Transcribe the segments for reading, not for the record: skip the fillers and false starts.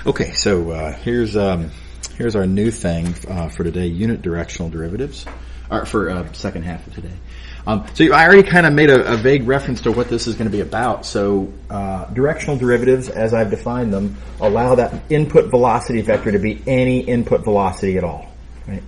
Okay, so here's our new thing for today: unit directional derivatives, or for second half of today. So I already kind of made a vague reference to what this is going to be about. So directional derivatives, as I've defined them, allow that input velocity vector to be any input velocity at all. Right?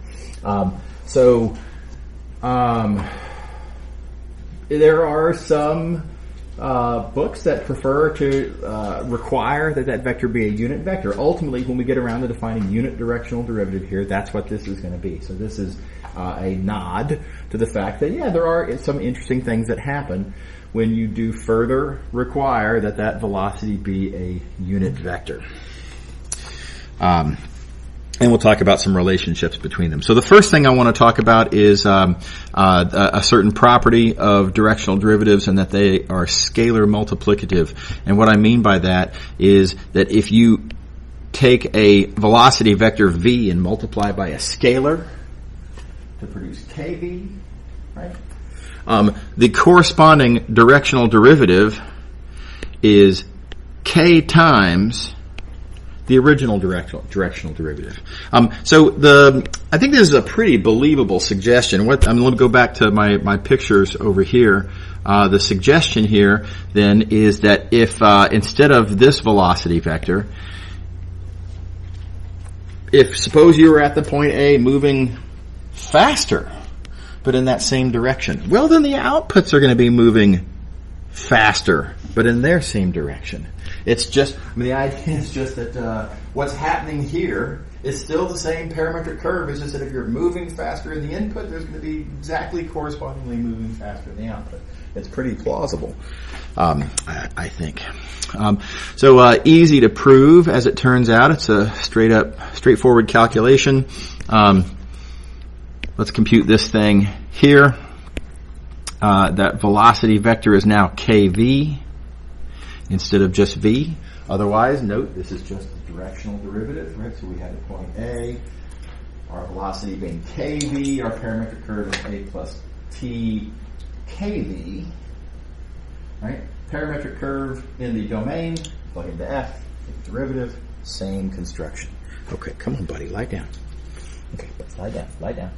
There are some books that prefer to require that vector be a unit vector. Ultimately, when we get around to defining unit directional derivative here, that's what this is going to be. So this is a nod to the fact that, yeah, there are some interesting things that happen when you do further require that velocity be a unit vector. And we'll talk about some relationships between them. So the first thing I want to talk about is a certain property of directional derivatives, and that they are scalar multiplicative. And what I mean by that is that if you take a velocity vector v and multiply by a scalar to produce kv, right? The corresponding directional derivative is k times the original directional derivative. I think this is a pretty believable suggestion. Let me go back to my pictures over here. The suggestion here then is that if instead of this velocity vector, if suppose you were at the point A moving faster, but in that same direction, well, then the outputs are going to be moving faster, but in their same direction. It's just, the idea is just that what's happening here is still the same parametric curve. It's just that if you're moving faster in the input, there's going to be exactly correspondingly moving faster in the output. It's pretty plausible, I think. So easy to prove, as it turns out. It's a straightforward calculation. Let's compute this thing here. That velocity vector is now kv instead of just v. Otherwise, note this is just the directional derivative, right? So we had the point A, our velocity being kv, our parametric curve is a plus t kv, right? Parametric curve in the domain, plug into f, take the derivative, same construction. Okay, come on, buddy, lie down. Okay, let's lie down, lie down,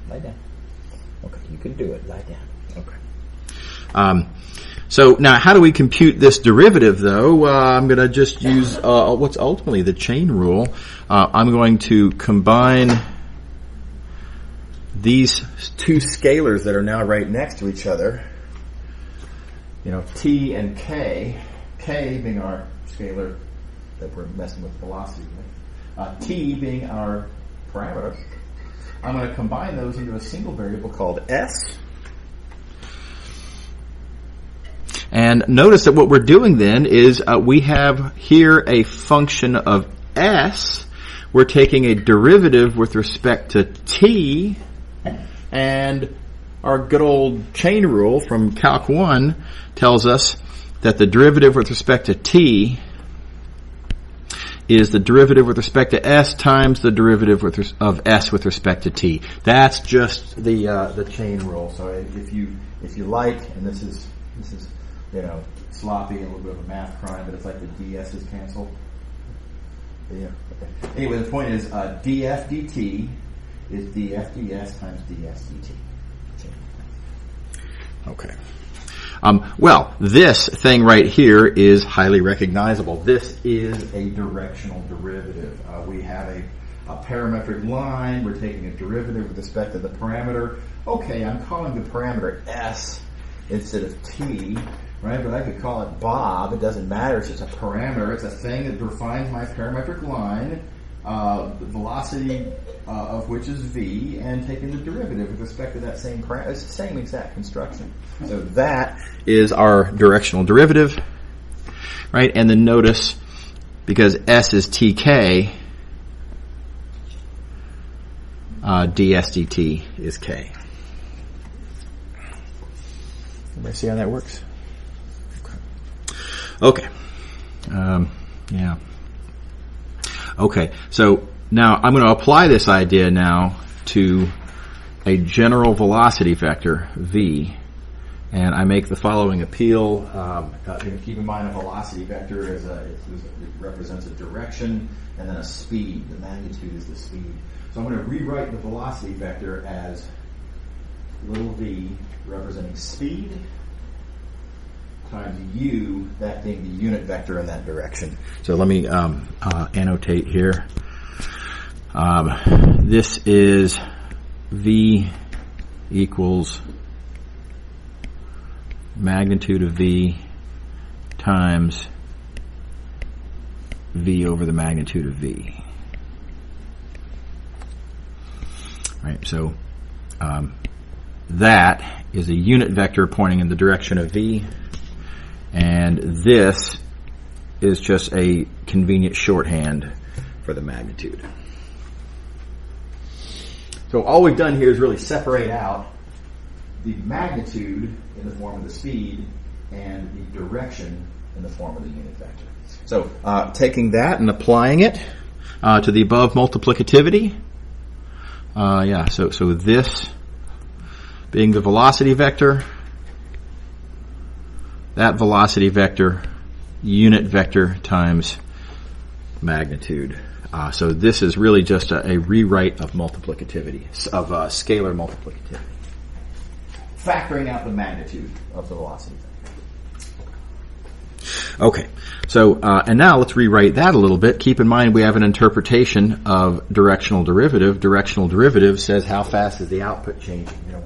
lie down. Okay, you can do it, lie down. Okay. So now, how do we compute this derivative, though? I'm going to just use what's ultimately the chain rule. I'm going to combine these two scalars that are now right next to each other. T and k. K being our scalar that we're messing with velocity with. T being our parameter. I'm going to combine those into a single variable called s. And notice that what we're doing then is we have here a function of s. We're taking a derivative with respect to t, and our good old chain rule from Calc 1 tells us that the derivative with respect to t is the derivative with respect to s times the derivative of s with respect to t. That's just the chain rule. So if you like, and this is sloppy and a little bit of a math crime, but it's like the DS's cancel. Yeah. Okay. Anyway, the point is df dt is df ds times ds dt. Okay. Well, this thing right here is highly recognizable. This is a directional derivative. We have a parametric line. We're taking a derivative with respect to the parameter. Okay, I'm calling the parameter s instead of t. Right, but I could call it Bob. It doesn't matter. It's just a parameter. It's a thing that defines my parametric line, the velocity of which is v, and taking the derivative with respect to that same parameter. It's the same exact construction. So that is our directional derivative, right? And then notice, because s is tk, ds dt is k. Everybody see how that works? Okay. Yeah. Okay. So now I'm going to apply this idea now to a general velocity vector v and I make the following appeal. Keep in mind a velocity vector it represents a direction and then a speed. The magnitude is the speed. So I'm going to rewrite the velocity vector as little v representing speed times u, that being the unit vector in that direction. So let me annotate here. This is v equals magnitude of v times v over the magnitude of v. Right, so that is a unit vector pointing in the direction of v, and this is just a convenient shorthand for the magnitude. So all we've done here is really separate out the magnitude in the form of the speed and the direction in the form of the unit vector. So taking that and applying it to the above multiplicativity, so this being the velocity vector, that velocity vector, unit vector times magnitude. So this is really just a rewrite of multiplicativity, of scalar multiplicativity, factoring out the magnitude of the velocity vector. Okay, so and now let's rewrite that a little bit. Keep in mind we have an interpretation of directional derivative. Directional derivative says how fast is the output changing. You know,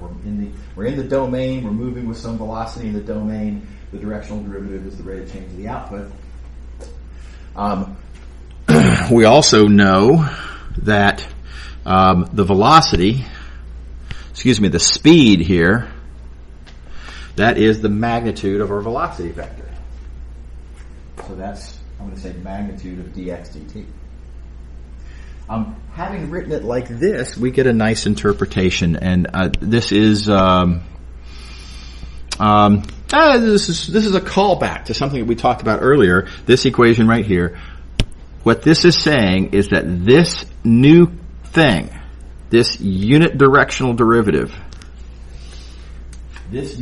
we're in the domain. We're moving with some velocity in the domain. The directional derivative is the rate of change of the output. We also know that the velocity, the speed here, that is the magnitude of our velocity vector. So that's, I'm going to say, magnitude of dx dt. Having written it like this, we get a nice interpretation, and this is this is a callback to something that we talked about earlier. This equation right here. What this is saying is that this new thing, this unit directional derivative, is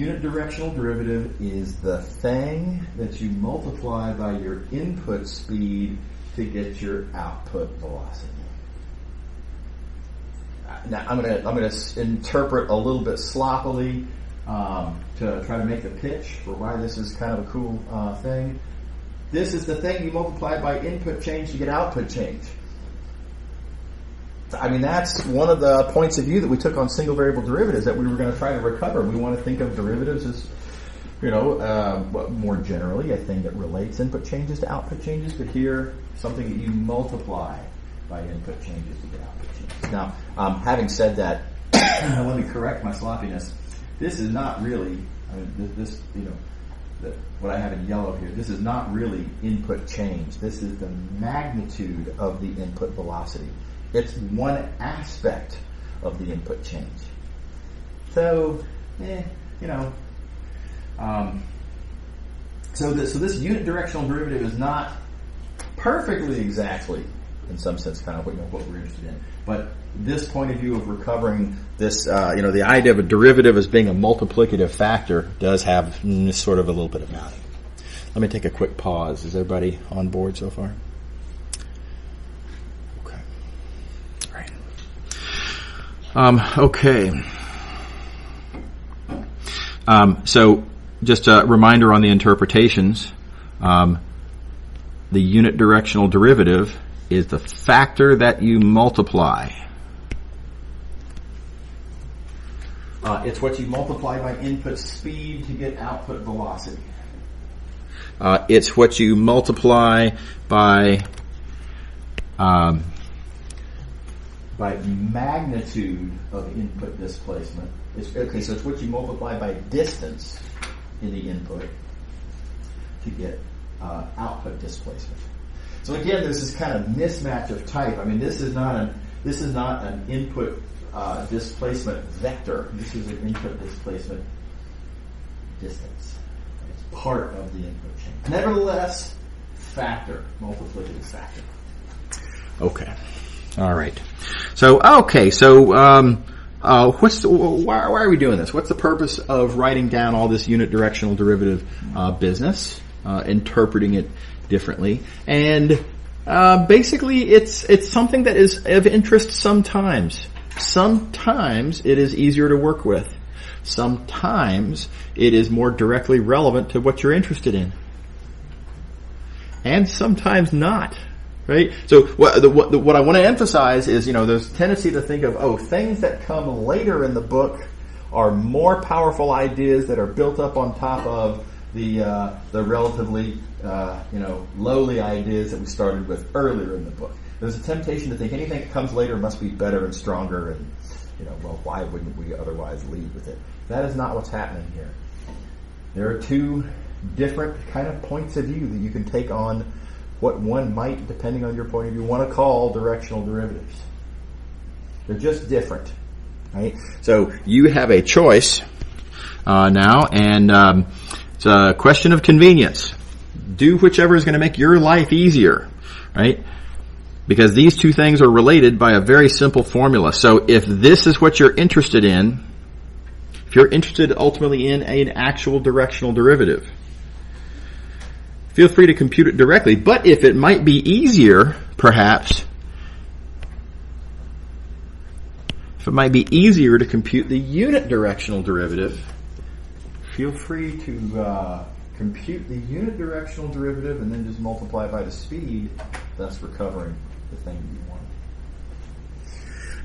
the thing that you multiply by your input speed to get your output velocity. Now I'm going to interpret a little bit sloppily to try to make the pitch for why this is kind of a cool thing. This is the thing you multiply by input change to get output change. I mean, that's one of the points of view that we took on single variable derivatives that we were going to try to recover. We want to think of derivatives as, more generally, a thing that relates input changes to output changes, but here, something that you multiply by input changes to get output changes. Now, having said that, let me correct my sloppiness. This is not really, what I have in yellow here, this is not really input change. This is the magnitude of the input velocity. It's one aspect of the input change. So, so this unit directional derivative is not perfectly exactly, in some sense, kind of what we're interested in. But this point of view of recovering this, the idea of a derivative as being a multiplicative factor does have sort of a little bit of value. Let me take a quick pause. Is everybody on board so far? Okay. All right. Okay. So just a reminder on the interpretations. The unit directional derivative is the factor that you multiply. It's what you multiply by input speed to get output velocity. It's what you multiply by magnitude of input displacement. So it's what you multiply by distance in the input to get output displacement. So again, this is kind of mismatch of type. I mean, this is not an input displacement vector. This is an input displacement distance. It's part of the input chain. Nevertheless, multiplicative factor. Okay. All right. So why are we doing this? What's the purpose of writing down all this unit directional derivative business, interpreting it differently? And basically, it's something that is of interest sometimes. Sometimes it is easier to work with. Sometimes it is more directly relevant to what you're interested in. And sometimes not. Right? So what I want to emphasize is, there's a tendency to think of, things that come later in the book are more powerful ideas that are built up on top of the relatively, lowly ideas that we started with earlier in the book. There's a temptation to think anything that comes later must be better and stronger and, why wouldn't we otherwise lead with it? That is not what's happening here. There are two different kind of points of view that you can take on what one might, depending on your point of view, want to call directional derivatives. They're just different, right? So you have a choice now, and it's a question of convenience. Do whichever is going to make your life easier, right? Because these two things are related by a very simple formula. So if this is what you're interested in, if you're interested ultimately in an actual directional derivative, feel free to compute it directly. But if it might be easier, perhaps, to compute the unit directional derivative, feel free to compute the unit directional derivative and then just multiply by the speed, thus recovering the thing you want.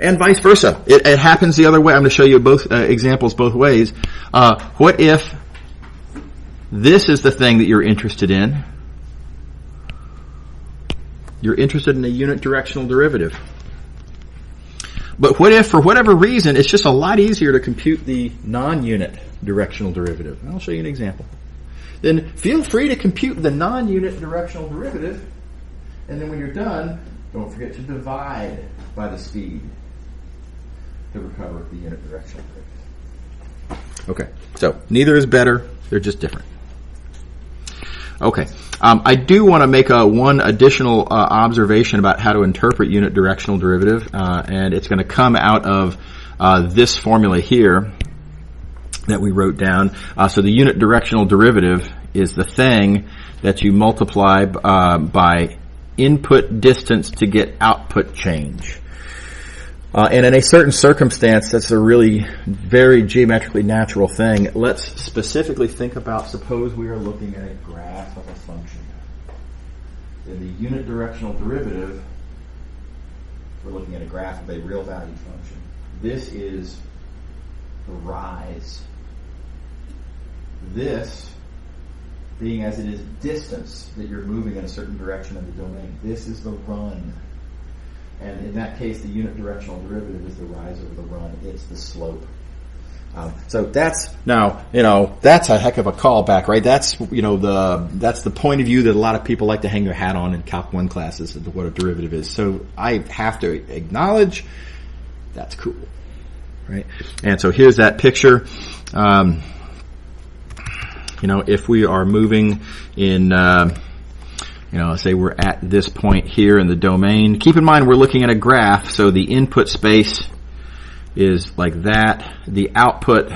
And vice versa. It happens the other way. I'm going to show you both examples both ways. What if this is the thing that you're interested in? You're interested in a unit directional derivative. But what if, for whatever reason, it's just a lot easier to compute the non-unit directional derivative? I'll show you an example. Then feel free to compute the non-unit directional derivative, and then when you're done, don't forget to divide by the speed to recover the unit directional derivative. Okay, so neither is better, they're just different. Okay, I do want to make one additional observation about how to interpret unit directional derivative, and it's going to come out of this formula here that we wrote down. So the unit directional derivative is the thing that you multiply by input distance to get output change. And in a certain circumstance, that's a really very geometrically natural thing. Let's specifically think about, suppose we are looking at a graph of a function. In the unit directional derivative, we're looking at a graph of a real value function. This is the rise. This being as it is distance that you're moving in a certain direction in the domain. This is the run. And in that case, the unit directional derivative is the rise over the run. It's the slope. So that's that's a heck of a callback, right? That's that's the point of view that a lot of people like to hang their hat on in Calc 1 classes of what a derivative is. So I have to acknowledge that's cool, right? And so here's that picture. If we are moving in. Say we're at this point here in the domain. Keep in mind we're looking at a graph, so the input space is like that. The output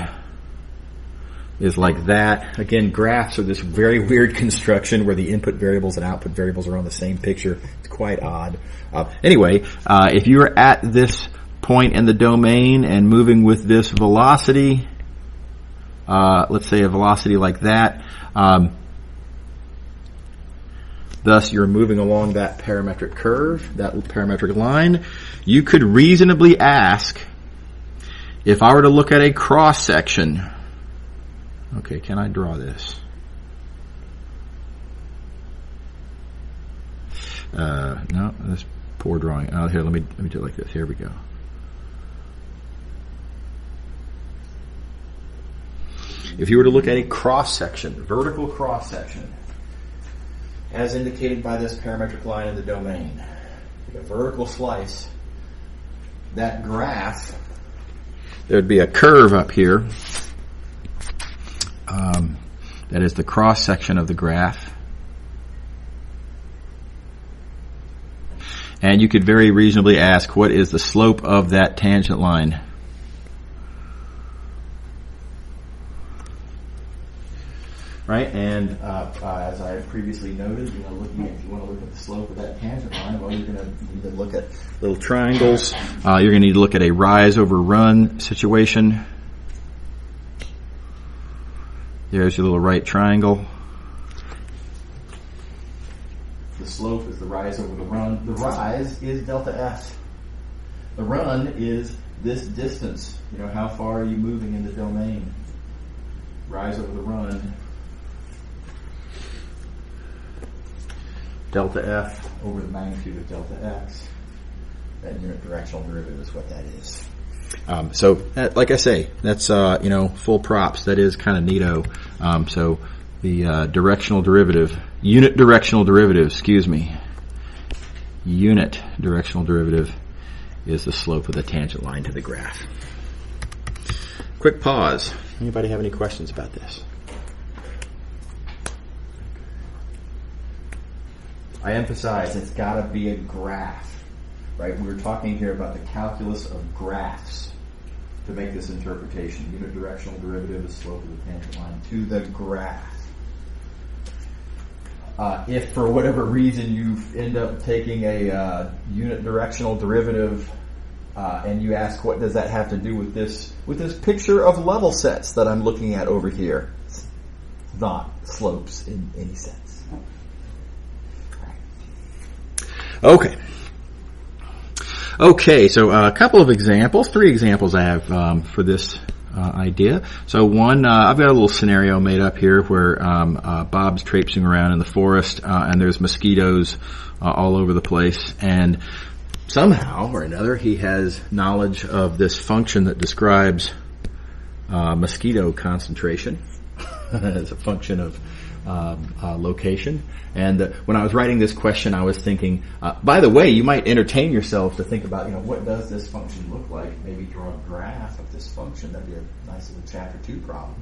is like that. Again, graphs are this very weird construction where the input variables and output variables are on the same picture. It's quite odd. Anyway, if you're at this point in the domain and moving with this velocity, let's say a velocity like that, thus, you're moving along that parametric curve, that parametric line. You could reasonably ask, if I were to look at a cross-section, okay, can I draw this? No, that's poor drawing. Oh, here, let me do it like this. Here we go. If you were to look at a cross-section, vertical cross-section, as indicated by this parametric line in the domain, a vertical slice, that graph, there'd be a curve up here. That is the cross-section of the graph. And you could very reasonably ask, what is the slope of that tangent line? right? And as I previously noted, if you want to look at the slope of that tangent line, well, you're going to need to look at little triangles. You're going to need to look at a rise over run situation. There's your little right triangle. The slope is the rise over the run. The rise is delta S. The run is this distance. How far are you moving in the domain? Rise over the run. Delta F over the magnitude of delta X. That unit directional derivative is what that is. So, like I say, that's, full props. That is kind of neato. So the directional derivative, unit directional derivative is the slope of the tangent line to the graph. Quick pause. Anybody have any questions about this? I emphasize it's got to be a graph, right? We were talking here about the calculus of graphs to make this interpretation. Unit directional derivative is slope of the tangent line to the graph. If for whatever reason you end up taking a unit directional derivative and you ask what does that have to do with this picture of level sets that I'm looking at over here, it's not slopes in any sense. Okay, so a couple of examples, 3 examples I have for this idea. So one, I've got a little scenario made up here where Bob's traipsing around in the forest and there's mosquitoes all over the place, and somehow or another he has knowledge of this function that describes mosquito concentration as a function of location. And when I was writing this question, I was thinking, by the way, you might entertain yourself to think about, what does this function look like? Maybe draw a graph of this function. That'd be a nice little chapter 2 problem.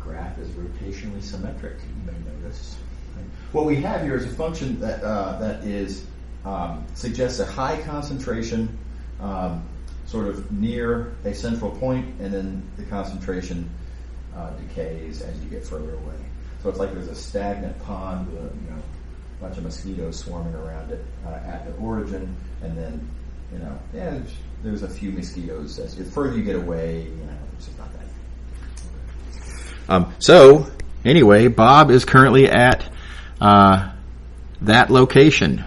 Graph is rotationally symmetric, you may notice. What we have here is a function that is suggests a high concentration sort of near a central point, and then the concentration decays as you get further away. So it's like there's a stagnant pond with a bunch of mosquitoes swarming around it at the origin, and then there's a few mosquitoes as the further you get away. It's not that. So anyway, Bob is currently at that location,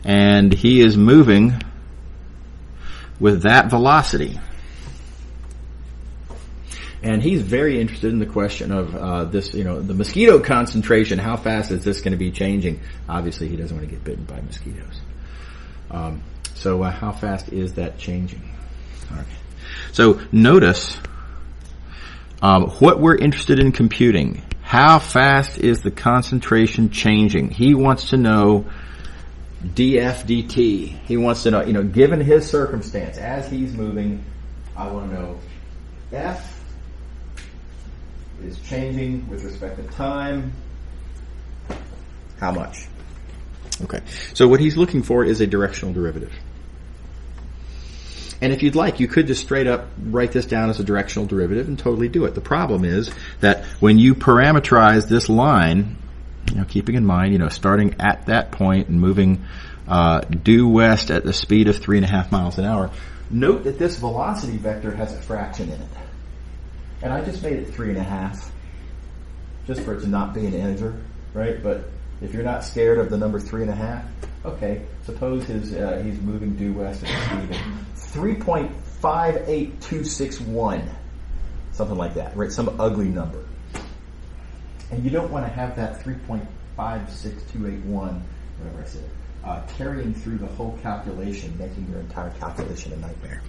and he is moving with that velocity. And he's very interested in the question of this, the mosquito concentration. How fast is this going to be changing? Obviously, he doesn't want to get bitten by mosquitoes. So how fast is that changing? All right. So notice what we're interested in computing. How fast is the concentration changing? He wants to know df dt. He wants to know, given his circumstance, as he's moving, I want to know f is changing with respect to time. How much? Okay. So what he's looking for is a directional derivative. And if you'd like, you could just straight up write this down as a directional derivative and totally do it. The problem is that when you parameterize this line, keeping in mind, starting at that point and moving due west at the speed of 3.5 miles an hour, note that this velocity vector has a fraction in it. And I just made it 3.5, just for it to not be an integer, right? But if you're not scared of the number 3.5, okay, suppose he's moving due west at the speed of 3.58261, something like that, right? Some ugly number. And you don't want to have that 3.56281, whatever I said, carrying through the whole calculation, making your entire calculation a nightmare.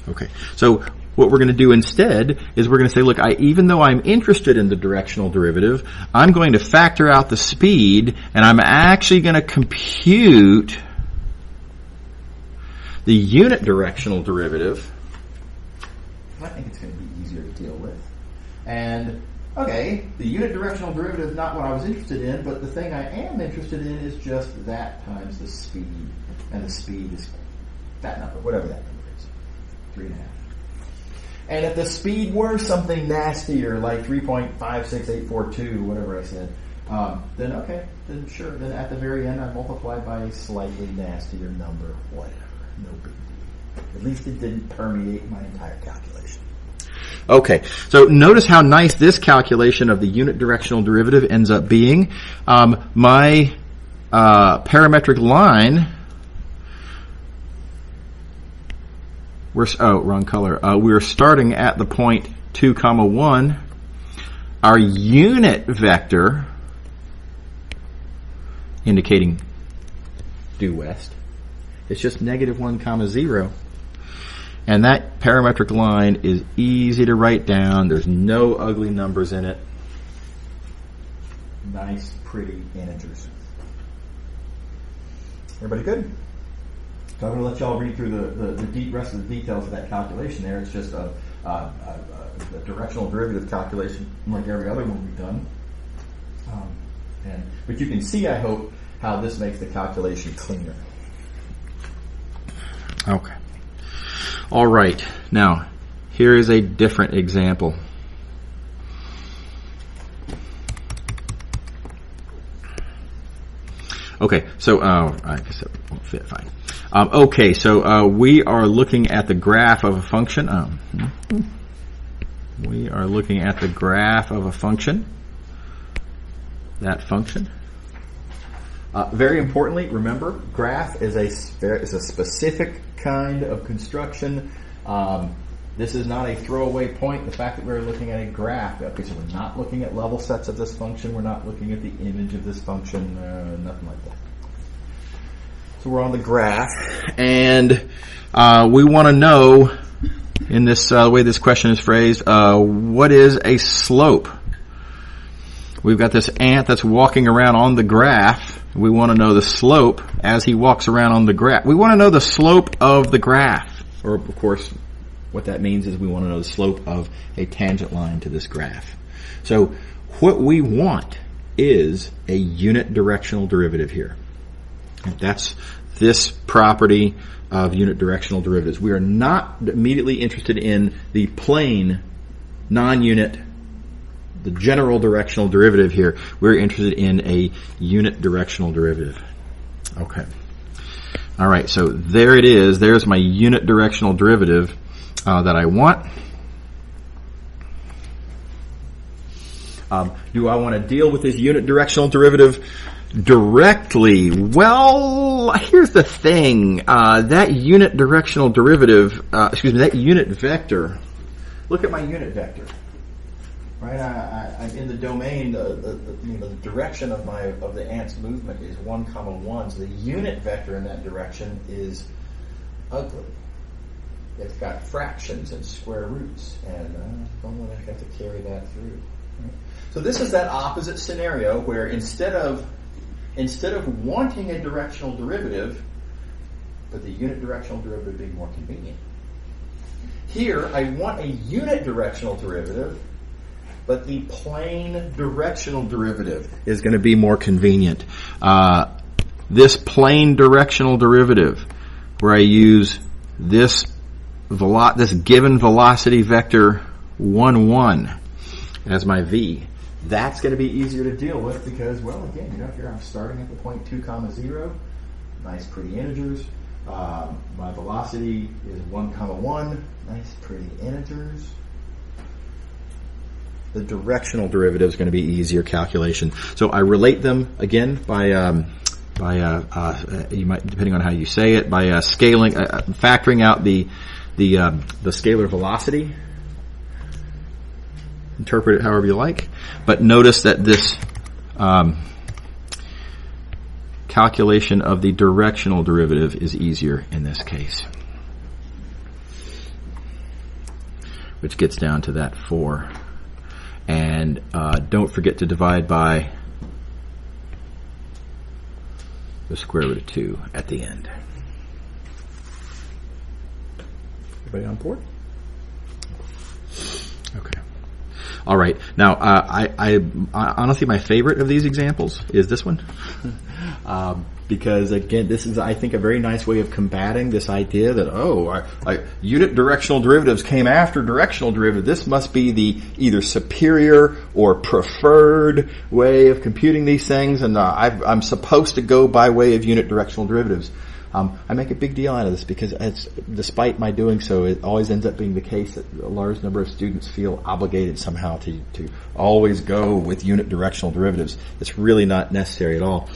Okay, so what we're going to do instead is we're going to say, look, even though I'm interested in the directional derivative, I'm going to factor out the speed, and I'm actually going to compute the unit directional derivative. I think it's going to be easier to deal with. And, okay, the unit directional derivative is not what I was interested in, but the thing I am interested in is just that times the speed. And the speed is that number, whatever that number is, 3.5. And if the speed were something nastier, like 3.56842, whatever I said, then okay, then sure. Then at the very end, I multiply by a slightly nastier number, whatever. No big deal. At least it didn't permeate my entire calculation. Okay, so notice how nice this calculation of the unit directional derivative ends up being. My parametric line, wrong color. We're starting at the point 2, 1. Our unit vector, indicating due west, it's just -1, 0. And that parametric line is easy to write down. There's no ugly numbers in it. Nice, pretty integers. Everybody good? So I'm going to let y'all read through the rest of the details of that calculation there. It's just a directional derivative calculation like every other one we've done. But you can see, I hope, how this makes the calculation cleaner. Okay. All right. Now, here is a different example. Okay, so I guess that won't fit fine. Okay, so we are looking at the graph of a function. We are looking at the graph of a function. That function. Very importantly, remember, graph is a specific kind of construction. This is not a throwaway point. The fact that we're looking at a graph, okay, so we're not looking at level sets of this function. We're not looking at the image of this function. Nothing like that. So we're on the graph, and we want to know, in this way this question is phrased, what is a slope? We've got this ant that's walking around on the graph. We want to know the slope as he walks around on the graph. We want to know the slope of the graph. Or, of course, what that means is we want to know the slope of a tangent line to this graph. So what we want is a unit directional derivative here. And that's this property of unit directional derivatives. We are not immediately interested in the plane non-unit, the general directional derivative here. We're interested in a unit directional derivative. Okay. All right, so there it is. There's my unit directional derivative that I want. Do I want to deal with this unit directional derivative directly? Well, here's the thing. That unit directional derivative, that unit vector. Look at my unit vector. Right, I'm in the domain. The direction of the ant's movement is 1, 1. So the unit vector in that direction is ugly. It's got fractions and square roots, and I don't want to have to carry that through. Right? So this is that opposite scenario where instead of wanting a directional derivative, but the unit directional derivative being more convenient. Here, I want a unit directional derivative, but the plane directional derivative is going to be more convenient. This plane directional derivative, where I use this given velocity vector 1, 1 as my v, that's going to be easier to deal with because, well, again, here I'm starting at the point 2, 0. Nice, pretty integers. My velocity is 1, 1. Nice, pretty integers. The directional derivative is going to be easier calculation. So I relate them again by you might, depending on how you say it, by scaling, factoring out the scalar velocity. Interpret it however you like, but notice that this calculation of the directional derivative is easier in this case, which gets down to that 4. And don't forget to divide by the square root of 2 at the end. Everybody on board? Okay. All right. Now, I honestly, my favorite of these examples is this one. Because again, this is, I think, a very nice way of combating this idea that, unit directional derivatives came after directional derivative. This must be the either superior or preferred way of computing these things, and I'm supposed to go by way of unit directional derivatives. I make a big deal out of this because despite my doing so, it always ends up being the case that a large number of students feel obligated somehow to always go with unit directional derivatives. It's really not necessary at all.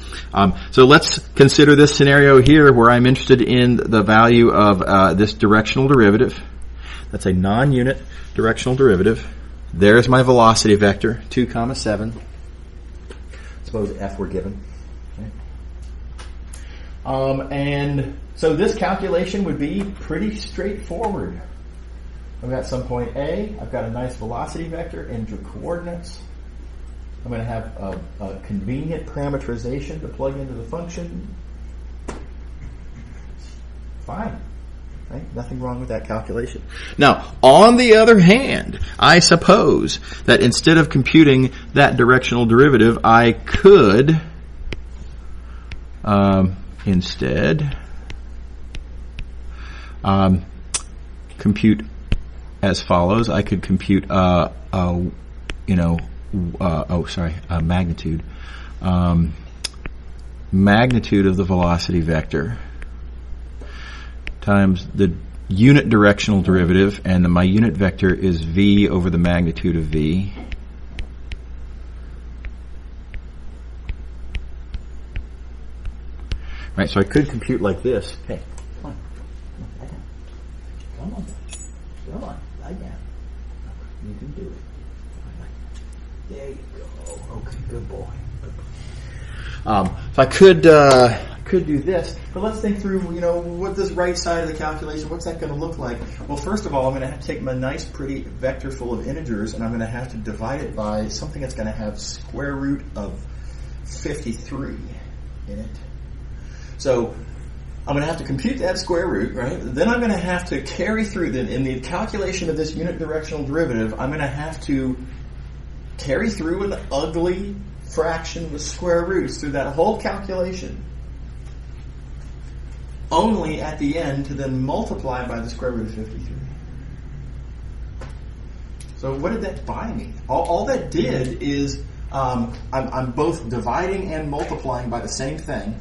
So let's consider this scenario here where I'm interested in the value of this directional derivative. That's a non-unit directional derivative. There's my velocity vector, 2, 7. Suppose f were given. And so this calculation would be pretty straightforward. I've got some point A, I've got a nice velocity vector in coordinates. I'm going to have a convenient parameterization to plug into the function. Fine. Right? Nothing wrong with that calculation. Now, on the other hand, I suppose that instead of computing that directional derivative, I could instead compute as follows. I could compute magnitude. Magnitude of the velocity vector times the unit directional derivative, and my unit vector is v over the magnitude of v. Right, so I could compute like this. Hey, come on. Come on, lie down. You can do it. There you go. Okay, good boy. So I could do this, but let's think through, what this right side of the calculation, what's that going to look like? Well, first of all, I'm going to have to take my nice, pretty vector full of integers, and I'm going to have to divide it by something that's going to have square root of 53 in it. So I'm going to have to compute that square root, right? Then I'm going to have to carry through, in the calculation of this unit directional derivative, I'm going to have to carry through an ugly fraction with square roots through that whole calculation, only at the end to then multiply by the square root of 53. So what did that buy me? All that did is I'm both dividing and multiplying by the same thing.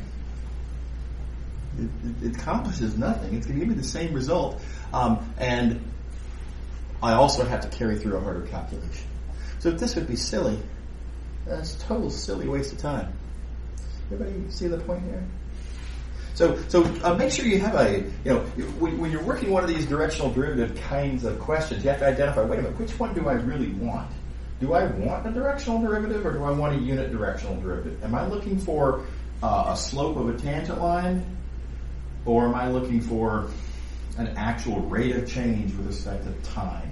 It accomplishes nothing. It's going to give me the same result, and I also have to carry through a harder calculation. So this would be silly. That's a total silly waste of time. Everybody see the point here? So make sure you have when you're working one of these directional derivative kinds of questions, you have to identify, wait a minute, which one do I really want? Do I want a directional derivative, or do I want a unit directional derivative? Am I looking for a slope of a tangent line, or am I looking for an actual rate of change with respect to time?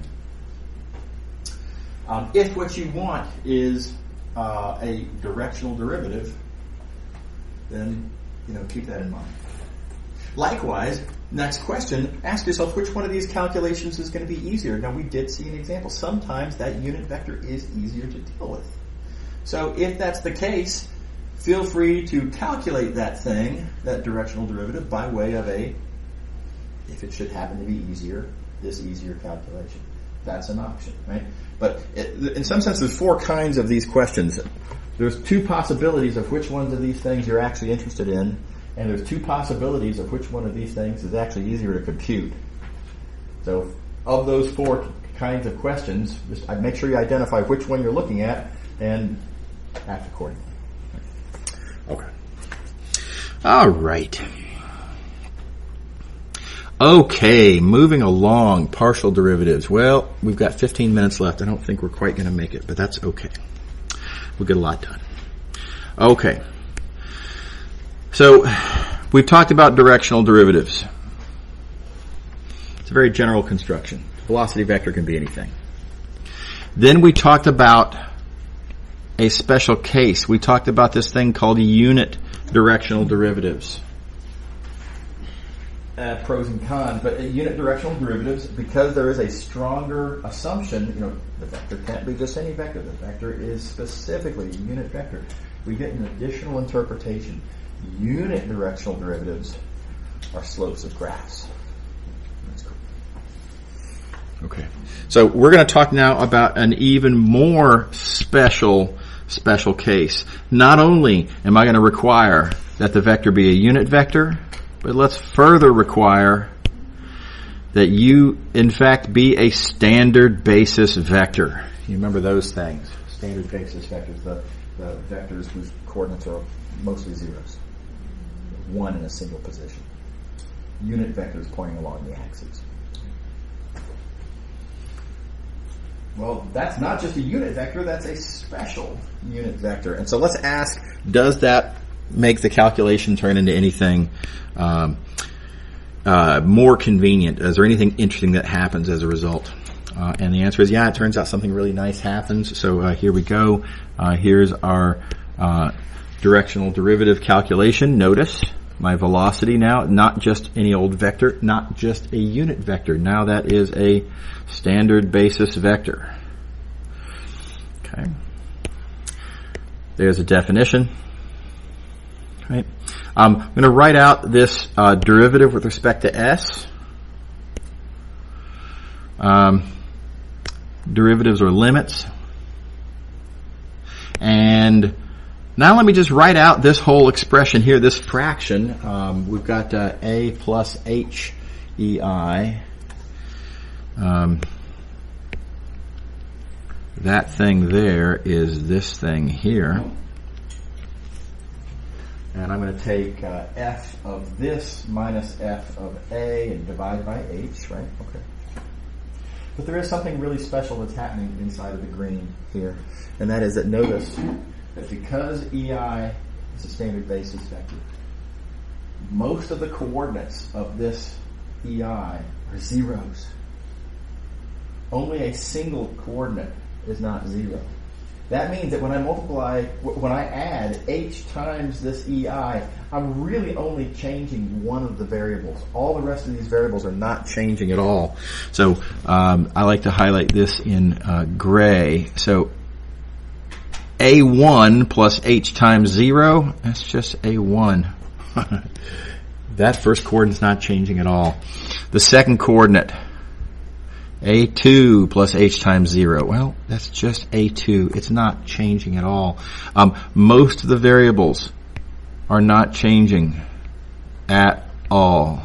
If what you want is a directional derivative, then keep that in mind. Likewise, next question, ask yourself which one of these calculations is going to be easier. Now, we did see an example. Sometimes that unit vector is easier to deal with. So if that's the case, feel free to calculate that directional derivative, by way of if it should happen to be easier, this easier calculation. That's an option, right? But in some sense, there's 4 kinds of these questions. There's 2 possibilities of which ones of these things you're actually interested in, and there's 2 possibilities of which one of these things is actually easier to compute. So of those 4 kinds of questions, just make sure you identify which one you're looking at and act accordingly. Okay. All right. Okay, moving along, partial derivatives. Well, we've got 15 minutes left. I don't think we're quite going to make it, but that's okay. We'll get a lot done. Okay. So, we've talked about directional derivatives. It's a very general construction. Velocity vector can be anything. Then we talked about a special case. We talked about this thing called unit directional derivatives. pros and cons, but unit directional derivatives, because there is a stronger assumption, the vector can't be just any vector. The vector is specifically a unit vector. We get an additional interpretation. Unit directional derivatives are slopes of graphs. That's cool. Okay. So we're going to talk now about an even more special case. Not only am I going to require that the vector be a unit vector, but let's further require that you, in fact, be a standard basis vector. You remember those things. Standard basis vectors, the vectors whose coordinates are mostly zeros. One in a single position. Unit vectors pointing along the axes. Well, that's not just a unit vector, that's a special unit vector. And so let's ask, does that make the calculation turn into anything more convenient? Is there anything interesting that happens as a result? And the answer is yeah, it turns out something really nice happens. So here we go. Here's our directional derivative calculation. Notice my velocity now, not just any old vector, not just a unit vector. Now that is a standard basis vector. Okay. There's a definition. Right. I'm going to write out this derivative with respect to S. Derivatives are limits. And now let me just write out this whole expression here, this fraction. We've got A plus H EI. That thing there is this thing here. And I'm going to take f of this minus f of A and divide by H, right? Okay. But there is something really special that's happening inside of the green here. And that is that notice that because EI is a standard basis vector, most of the coordinates of this EI are zeros. Only a single coordinate is not zero. That means that when I add H times this EI, I'm really only changing one of the variables. All the rest of these variables are not changing at all. So I like to highlight this in gray. So A1 plus H times 0, that's just A1. That first coordinate's not changing at all. The second coordinate, A2 plus H times 0. Well, that's just A2. It's not changing at all. Most of the variables are not changing at all.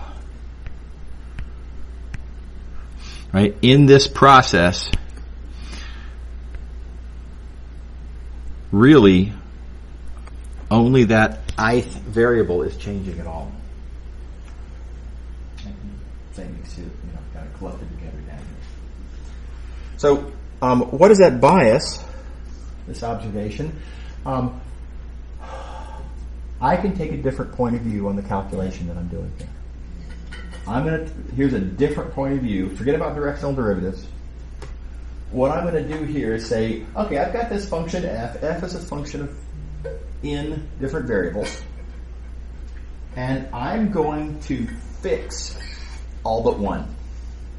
Right? In this process, really, only that ith variable is changing at all. Things to, kind of collected together down here. So, what does that bias? This observation. I can take a different point of view on the calculation that I'm doing here. Here's a different point of view. Forget about directional derivatives. What I'm going to do here is say, okay, I've got this function f. F is a function of n different variables. And I'm going to fix all but one.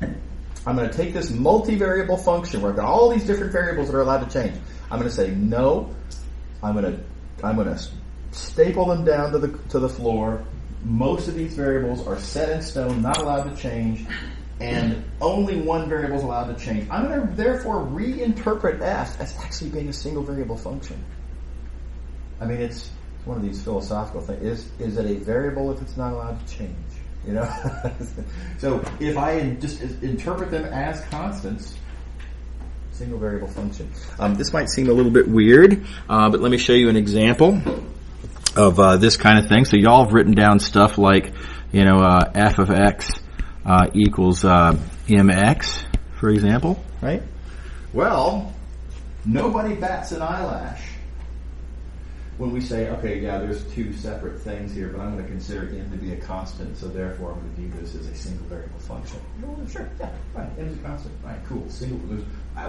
I'm going to take this multivariable function where I've got all these different variables that are allowed to change. I'm going to say no. I'm going to staple them down to the floor. Most of these variables are set in stone, not allowed to change, and only one variable is allowed to change. I'm going to therefore reinterpret f as actually being a single variable function. I mean, it's one of these philosophical things. Is it a variable if it's not allowed to change? So if I just interpret them as constants, single variable function. This might seem a little bit weird, but let me show you an example of this kind of thing. So y'all have written down stuff like, f of x equals mx, for example, right? Well, nobody bats an eyelash when we say, okay, yeah, there's two separate things here, but I'm going to consider n to be a constant, so therefore I'm going to view this as a single variable function. Oh, sure, yeah, right, n is a constant. Right, cool. There's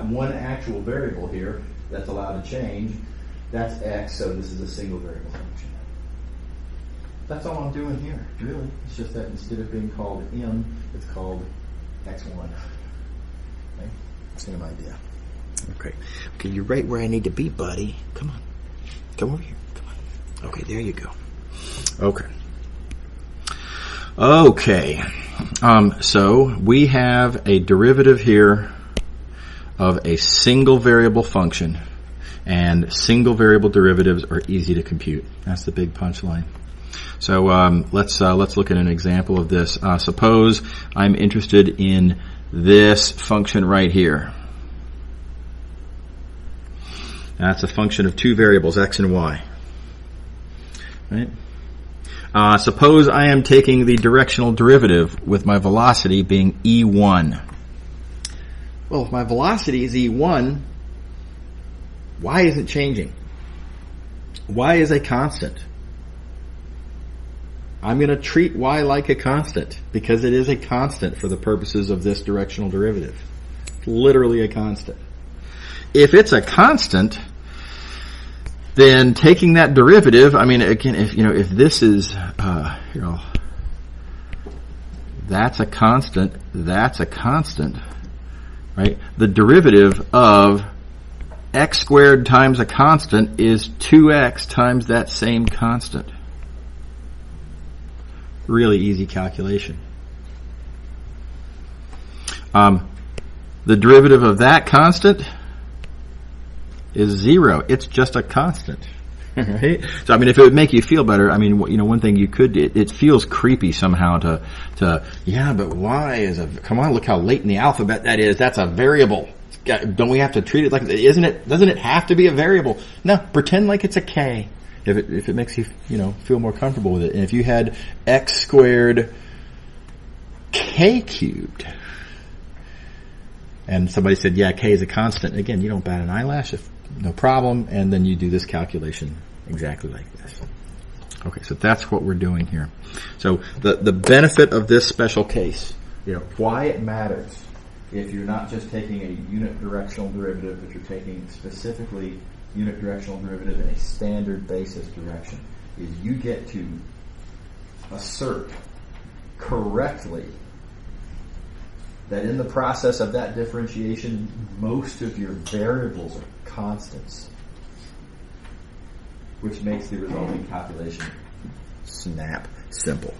one actual variable here that's allowed to change. That's x, so this is a single variable function. That's all I'm doing here, really. It's just that instead of being called M, it's called X1. Okay? Same idea. Okay. Okay, you're right where I need to be, buddy. Come on. Come over here. Come on. Okay, there you go. Okay. Okay. So we have a derivative here of a single variable function, and single variable derivatives are easy to compute. That's the big punchline. So let's look at an example of this. Suppose I'm interested in this function right here. That's a function of two variables, x and y. Right? Suppose I am taking the directional derivative with my velocity being e1. Well, if my velocity is e1, y isn't changing. Y is a constant. I'm going to treat y like a constant because it is a constant for the purposes of this directional derivative. It's literally a constant. If it's a constant, then taking that derivative, I mean, again, if this is, that's a constant, right? The derivative of x squared times a constant is 2x times that same constant. Really easy calculation. The derivative of that constant is 0. It's just a constant. Right? So, I mean, if it would make you feel better, I mean, one thing you could do, it feels creepy somehow to, yeah, but y is come on, look how late in the alphabet that is. That's a variable. Don't we have to treat it like, doesn't it have to be a variable? No, pretend like it's a k. If it makes you, feel more comfortable with it. And if you had x squared k cubed, and somebody said, yeah, k is a constant, again, you don't bat an eyelash, no problem, and then you do this calculation exactly like this. Okay, so that's what we're doing here. So the benefit of this special case, why it matters if you're not just taking a unit directional derivative, but you're taking specifically unit directional derivative in a standard basis direction, is you get to assert correctly that in the process of that differentiation, most of your variables are constants, which makes the resulting calculation snap simple.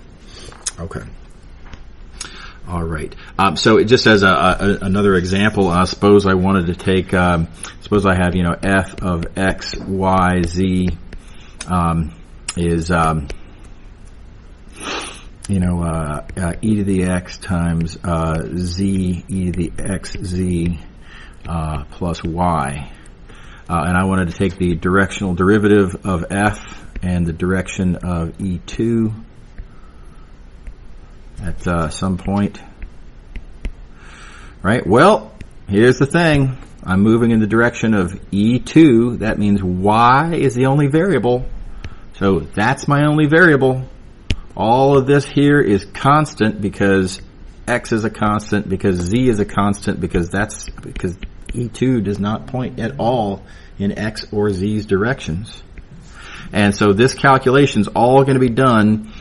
Okay. All right. So just as another example, suppose I wanted to take, suppose I have, f of x, y, z is, e to the x times z, e to the x, z plus y. And I wanted to take the directional derivative of f and the direction of e2 at some point. Right? Well, here's the thing. I'm moving in the direction of e2. That means y is the only variable. So that's my only variable. All of this here is constant because x is a constant, because z is a constant, because e2 does not point at all in x or z's directions. And so this calculation is all going to be done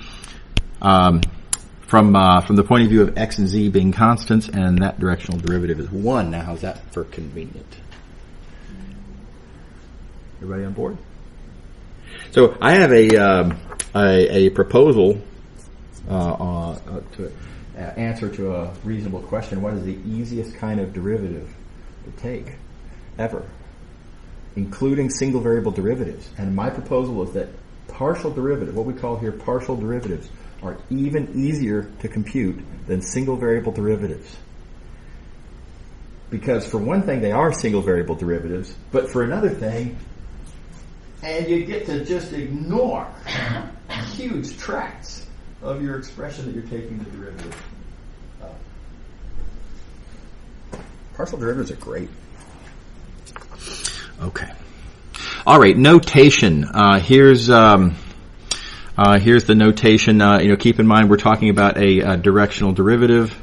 from the point of view of x and z being constants, and that directional derivative is 1. Now, how's that for convenient? Everybody on board? So I have a proposal to answer to a reasonable question. What is the easiest kind of derivative to take ever, including single variable derivatives? And my proposal is that partial derivative, what we call here partial derivatives, are even easier to compute than single variable derivatives. Because for one thing, they are single variable derivatives, but for another thing, and you get to just ignore huge tracts of your expression that you're taking the derivative of. Partial derivatives are great. Okay. All right, notation. Here's the notation. Keep in mind we're talking about a directional derivative.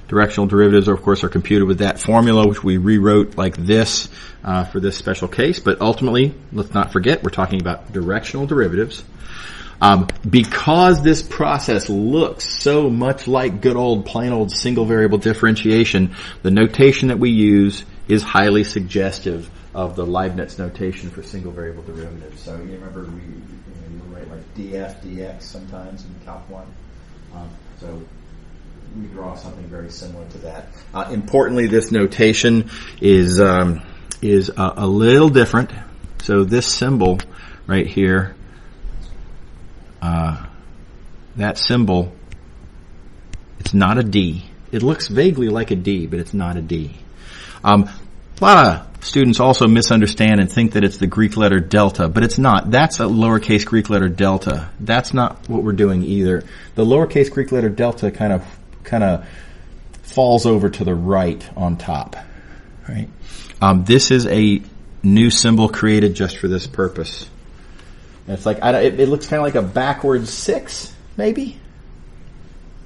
Directional derivatives, of course, are computed with that formula, which we rewrote like this for this special case. But ultimately, let's not forget, we're talking about directional derivatives. Because this process looks so much like good old, plain old single variable differentiation, the notation that we use is highly suggestive of the Leibniz notation for single variable derivatives. So you remember you write like df, dx sometimes in Calc 1. So we draw something very similar to that. Importantly, this notation is a little different. So this symbol right here, that symbol, it's not a D. It looks vaguely like a D, but it's not a D. A lot of students also misunderstand and think that it's the Greek letter delta, but it's not. That's a lowercase Greek letter delta. That's not what we're doing either. The lowercase Greek letter delta kind of falls over to the right on top. Right? This is a new symbol created just for this purpose. And it's like it looks kind of like a backwards 6, maybe,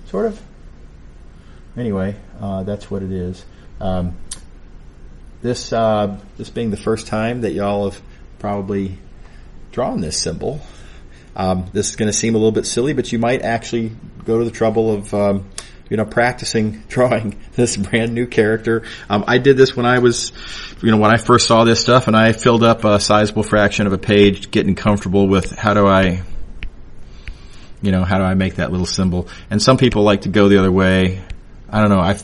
sort of. Anyway, that's what it is. This being the first time that y'all have probably drawn this symbol, this is going to seem a little bit silly, but you might actually go to the trouble of practicing drawing this brand new character. I did this when I was, when I first saw this stuff, and I filled up a sizable fraction of a page, getting comfortable with how do I make that little symbol. And some people like to go the other way. I don't know. I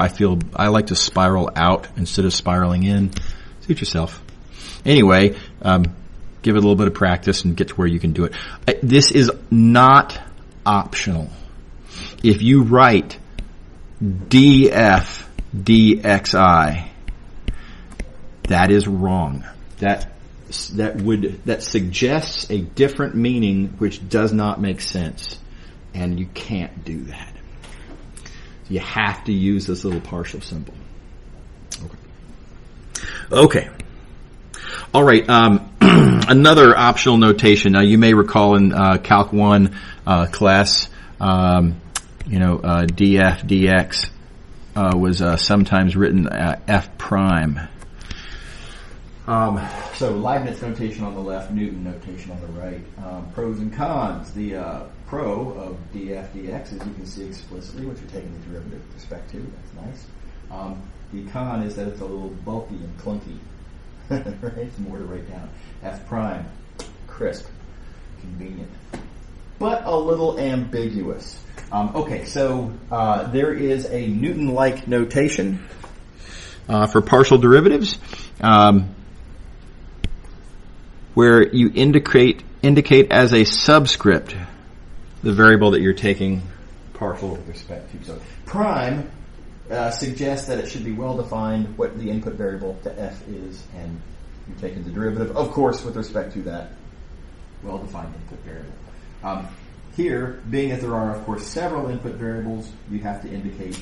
feel I like to spiral out instead of spiraling in. Suit yourself. Anyway, give it a little bit of practice and get to where you can do it. This is not optional. If you write df dxi, that is wrong. That suggests a different meaning which does not make sense, and you can't do that. You have to use this little partial symbol. Okay. All right. Another optional notation. Now, you may recall in Calc 1 class, df dx was sometimes written f prime. So Leibniz notation on the left, Newton notation on the right. Pros and cons. The pro of df dx, as you can see explicitly, which you're taking the derivative with respect to. That's nice. The con is that it's a little bulky and clunky. Right? It's more to write down. F prime, crisp, convenient, but a little ambiguous. Okay, so there is a Newton-like notation for partial derivatives, where you indicate as a subscript the variable that you're taking partial with respect to. So prime suggests that it should be well defined what the input variable to f is, and you're taking the derivative, of course, with respect to that well-defined input variable. Here, being that there are, of course, several input variables, you have to indicate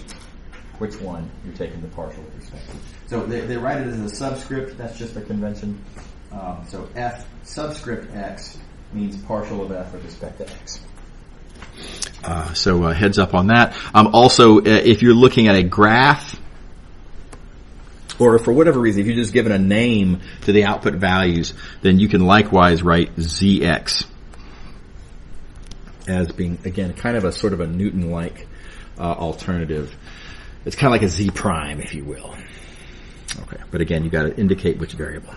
which one you're taking the partial with respect to. So they write it as a subscript. That's just a convention. So f subscript x means partial of f with respect to x. So heads up on that. Also, if you're looking at a graph, or for whatever reason, if you're just given a name to the output values, then you can likewise write zx as being, again, kind of a sort of a Newton-like alternative. It's kind of like a z prime, if you will. Okay, but again, you've got to indicate which variable.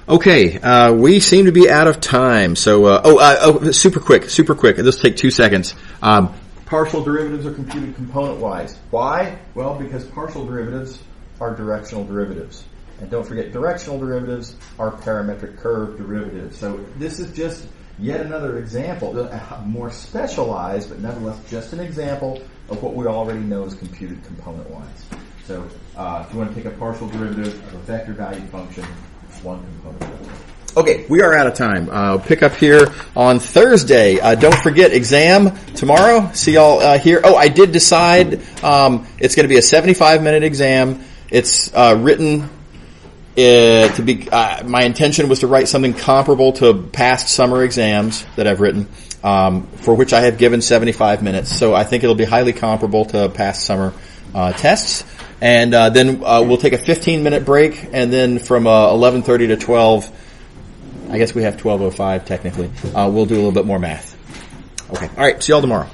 Okay, we seem to be out of time. So, super quick. This will take 2 seconds. Partial derivatives are computed component-wise. Why? Well, because partial derivatives are directional derivatives. And don't forget, directional derivatives are parametric curve derivatives. So this is just yet another example, more specialized, but nevertheless just an example of what we already know is computed component-wise. So if you want to take a partial derivative of a vector valued function, one component. Okay, we are out of time. I'll pick up here on Thursday. Don't forget, exam tomorrow. See y'all here. Oh, I did decide it's going to be a 75-minute exam. It's written to be. My intention was to write something comparable to past summer exams that I've written, for which I have given 75 minutes. So I think it'll be highly comparable to past summer tests. And then we'll take a 15-minute break, and then from 11:30 to 12, I guess we have 12:05 technically. We'll do a little bit more math. Okay. All right. See y'all tomorrow.